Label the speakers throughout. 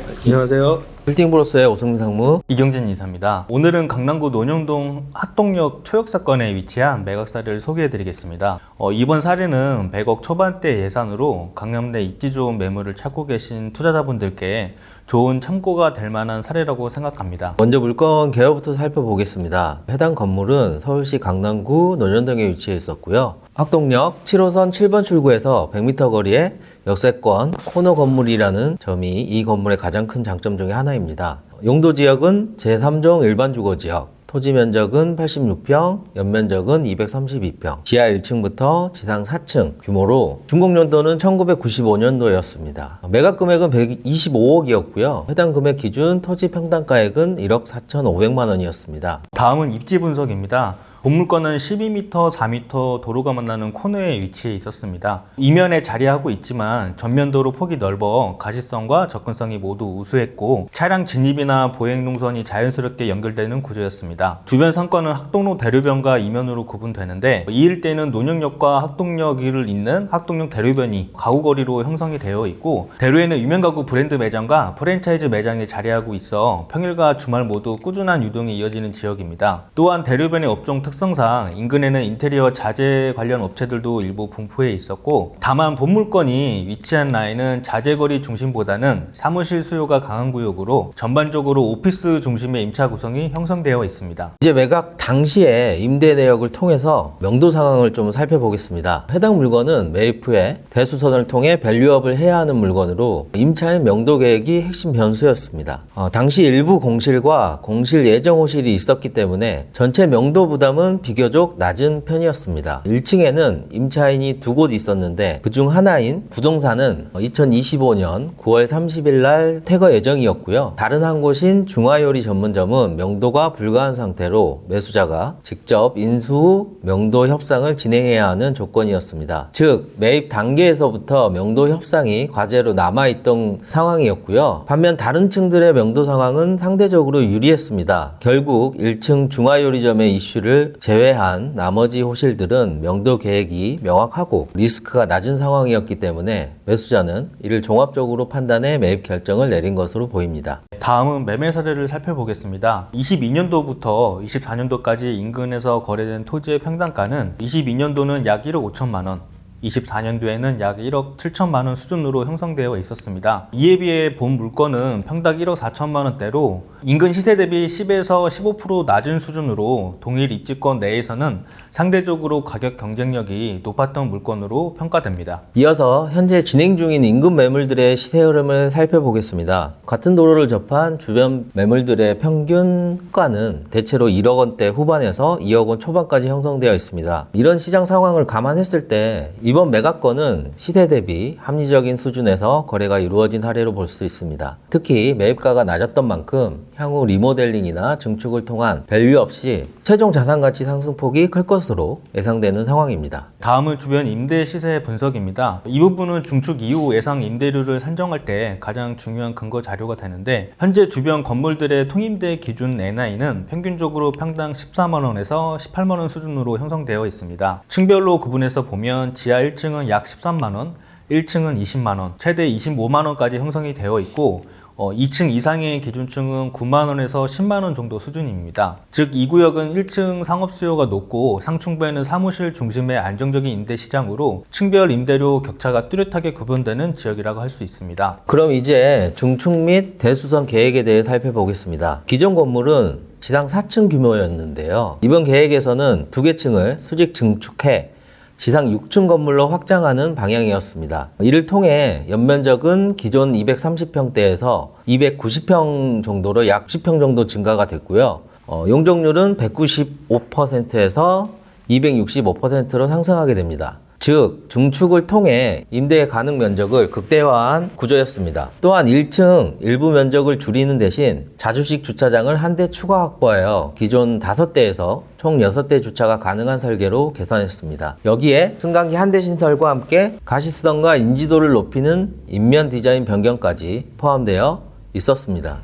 Speaker 1: 안녕하세요. 빌딩브로스의 오승민 상무.
Speaker 2: 이경진 이사입니다. 오늘은 강남구 논영동 학동역 초역 사건에 위치한 매각 사례를 소개해 드리겠습니다. 이번 사례는 100억 초반대 예산으로 강남 내 입지 좋은 매물을 찾고 계신 투자자분들께 좋은 참고가 될 만한 사례라고 생각합니다.
Speaker 1: 먼저 물건 개요부터 살펴보겠습니다. 해당 건물은 서울시 강남구 논현동에 위치해 있었고요. 학동역 7호선 7번 출구에서 100m 거리에 역세권 코너 건물이라는 점이 이 건물의 가장 큰 장점 중에 하나입니다. 용도 지역은 제3종 일반 주거 지역, 토지 면적은 86평, 연면적은 232평, 지하 1층부터 지상 4층 규모로 준공연도는 1995년도였습니다. 매각 금액은 125억이었고요. 해당 금액 기준 토지 평당가액은 1억 4,500만 원이었습니다.
Speaker 2: 다음은 입지 분석입니다. 본물건은 12m, 4m 도로가 만나는 코너에 위치해 있었습니다. 이면에 자리하고 있지만 전면도로 폭이 넓어 가시성과 접근성이 모두 우수했고 차량 진입이나 보행 동선이 자연스럽게 연결되는 구조였습니다. 주변 상권은 학동로 대로변과 이면으로 구분되는데 이 일대는 논영역과 학동역을 잇는 학동역 대로변이 가구거리로 형성이 되어 있고 대로에는 유명 가구 브랜드 매장과 프랜차이즈 매장이 자리하고 있어 평일과 주말 모두 꾸준한 유동이 이어지는 지역입니다. 또한 대로변의 업종 특성상 인근에는 인테리어 자재 관련 업체들도 일부 분포해 있었고 다만 본물건이 위치한 라인은 자재거리 중심보다는 사무실 수요가 강한 구역으로 전반적으로 오피스 중심의 임차 구성이 형성되어 있습니다.
Speaker 1: 이제 매각 당시에 임대 내역을 통해서 명도 상황을 좀 살펴보겠습니다. 해당 물건은 매입 후에 대수선을 통해 밸류업을 해야 하는 물건으로 임차인 명도 계획이 핵심 변수였습니다. 당시 일부 공실과 공실 예정 호실이 있었기 때문에 전체 명도 부담은 비교적 낮은 편이었습니다. 1층에는 임차인이 두 곳 있었는데 그중 하나인 부동산은 2025년 9월 30일 날 퇴거 예정이었고요. 다른 한 곳인 중화요리 전문점은 명도가 불가한 상태로 매수자가 직접 인수 후 명도 협상을 진행해야 하는 조건이었습니다. 즉 매입 단계에서부터 명도 협상이 과제로 남아있던 상황이었고요. 반면 다른 층들의 명도 상황은 상대적으로 유리했습니다. 결국 1층 중화요리점의 이슈를 제외한 나머지 호실들은 명도 계획이 명확하고 리스크가 낮은 상황이었기 때문에 매수자는 이를 종합적으로 판단해 매입 결정을 내린 것으로 보입니다.
Speaker 2: 다음은 매매 사례를 살펴보겠습니다. 22년도부터 24년도까지 인근에서 거래된 토지의 평당가는 22년도는 약 1억 5천만 원, 24년도에는 약 1억 7천만 원 수준으로 형성되어 있었습니다. 이에 비해 본 물건은 평당 1억 4천만 원대로 인근 시세 대비 10에서 15% 낮은 수준으로 동일 입지권 내에서는 상대적으로 가격 경쟁력이 높았던 물건으로 평가됩니다.
Speaker 1: 이어서 현재 진행 중인 인근 매물들의 시세 흐름을 살펴보겠습니다. 같은 도로를 접한 주변 매물들의 평균가는 대체로 1억 원대 후반에서 2억 원 초반까지 형성되어 있습니다. 이런 시장 상황을 감안했을 때 이번 매각건은 시세 대비 합리적인 수준에서 거래가 이루어진 사례로 볼 수 있습니다. 특히 매입가가 낮았던 만큼 향후 리모델링이나 증축을 통한 밸류 없이 최종 자산가치 상승폭이 클 것으로 예상되는 상황입니다.
Speaker 2: 다음은 주변 임대 시세 분석입니다. 이 부분은 중축 이후 예상 임대료를 산정할 때 가장 중요한 근거 자료가 되는데 현재 주변 건물들의 통임대 기준 NI는 평균적으로 평당 14만 원에서 18만 원 수준으로 형성되어 있습니다. 층별로 구분해서 보면 지하 1층은 약 13만 원, 1층은 20만 원, 최대 25만 원까지 형성이 되어 있고 2층 이상의 기준층은 9만 원에서 10만 원 정도 수준입니다. 즉 이 구역은 1층 상업 수요가 높고 상층부에는 사무실 중심의 안정적인 임대 시장으로 층별 임대료 격차가 뚜렷하게 구분되는 지역이라고 할 수 있습니다.
Speaker 1: 그럼 이제 중축 및 대수선 계획에 대해 살펴보겠습니다. 기존 건물은 지상 4층 규모였는데요. 이번 계획에서는 두 개 층을 수직 증축해 지상 6층 건물로 확장하는 방향이었습니다. 이를 통해 연면적은 기존 230평대에서 290평 정도로 약 10평 정도 증가가 됐고요. 용적률은 195%에서 265%로 상승하게 됩니다. 즉 중축을 통해 임대 가능 면적을 극대화한 구조였습니다. 또한 1층 일부 면적을 줄이는 대신 자주식 주차장을 한 대 추가 확보하여 기존 5대에서 총 6대 주차가 가능한 설계로 개선했습니다. 여기에 승강기 한 대 신설과 함께 가시성과 인지도를 높이는 인면 디자인 변경까지 포함되어 있었습니다.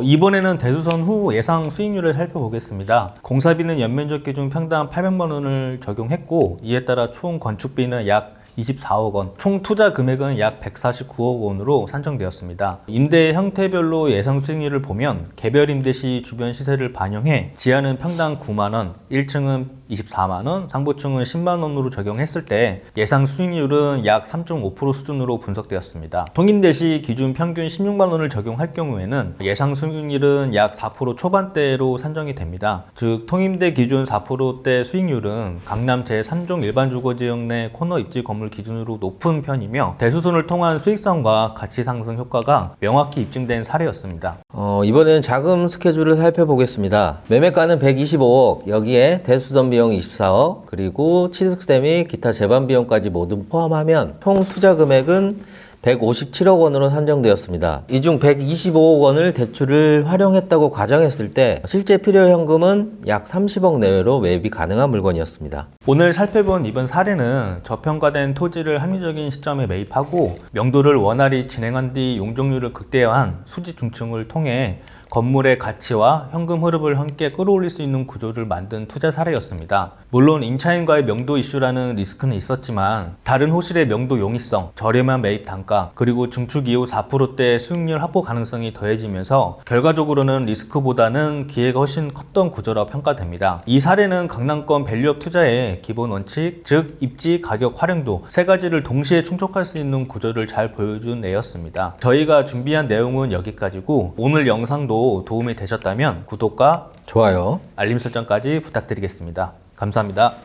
Speaker 2: 이번에는 대수선 후 예상 수익률을 살펴보겠습니다. 공사비는 연면적 기준 평당 800만 원을 적용했고 이에 따라 총 건축비는 약 24억 원, 총 투자 금액은 약 149억 원으로 산정되었습니다. 임대 형태별로 예상 수익률을 보면 개별 임대 시 주변 시세를 반영해 지하는 평당 9만 원, 1층은 24만 원, 상부층은 10만 원으로 적용했을 때 예상 수익률은 약 3.5% 수준으로 분석되었습니다. 통임대 시 기준 평균 16만 원을 적용할 경우에는 예상 수익률은 약 4% 초반대로 산정이 됩니다. 즉 통임대 기준 4%대 수익률은 강남 제3종 일반주거지역 내 코너 입지 건물 기준으로 높은 편이며 대수선을 통한 수익성과 가치 상승 효과가 명확히 입증된 사례였습니다.
Speaker 1: 이번에는 자금 스케줄을 살펴보겠습니다. 매매가는 125억, 여기에 대수선 비용 24억, 그리고 취득세 및 기타 재반 비용까지 모두 포함하면 총 투자 금액은 157억 원으로 산정되었습니다. 이 중 125억 원을 대출을 활용했다고 가정했을 때 실제 필요 현금은 약 30억 내외로 매입이 가능한 물건이었습니다.
Speaker 2: 오늘 살펴본 이번 사례는 저평가된 토지를 합리적인 시점에 매입하고 명도를 원활히 진행한 뒤 용적률을 극대화한 수지 중층을 통해 건물의 가치와 현금 흐름을 함께 끌어올릴 수 있는 구조를 만든 투자 사례였습니다. 물론 임차인과의 명도 이슈라는 리스크는 있었지만 다른 호실의 명도 용이성, 저렴한 매입 단가, 그리고 증축 이후 4%대 수익률 확보 가능성이 더해지면서 결과적으로는 리스크보다는 기회가 훨씬 컸던 구조라고 평가됩니다. 이 사례는 강남권 밸류업 투자의 기본 원칙, 즉 입지, 가격, 활용도 세 가지를 동시에 충족할 수 있는 구조를 잘 보여준 예였습니다. 저희가 준비한 내용은 여기까지고 오늘 영상도 도움이 되셨다면 구독과
Speaker 1: 좋아요.
Speaker 2: 알림 설정까지 부탁드리겠습니다. 감사합니다.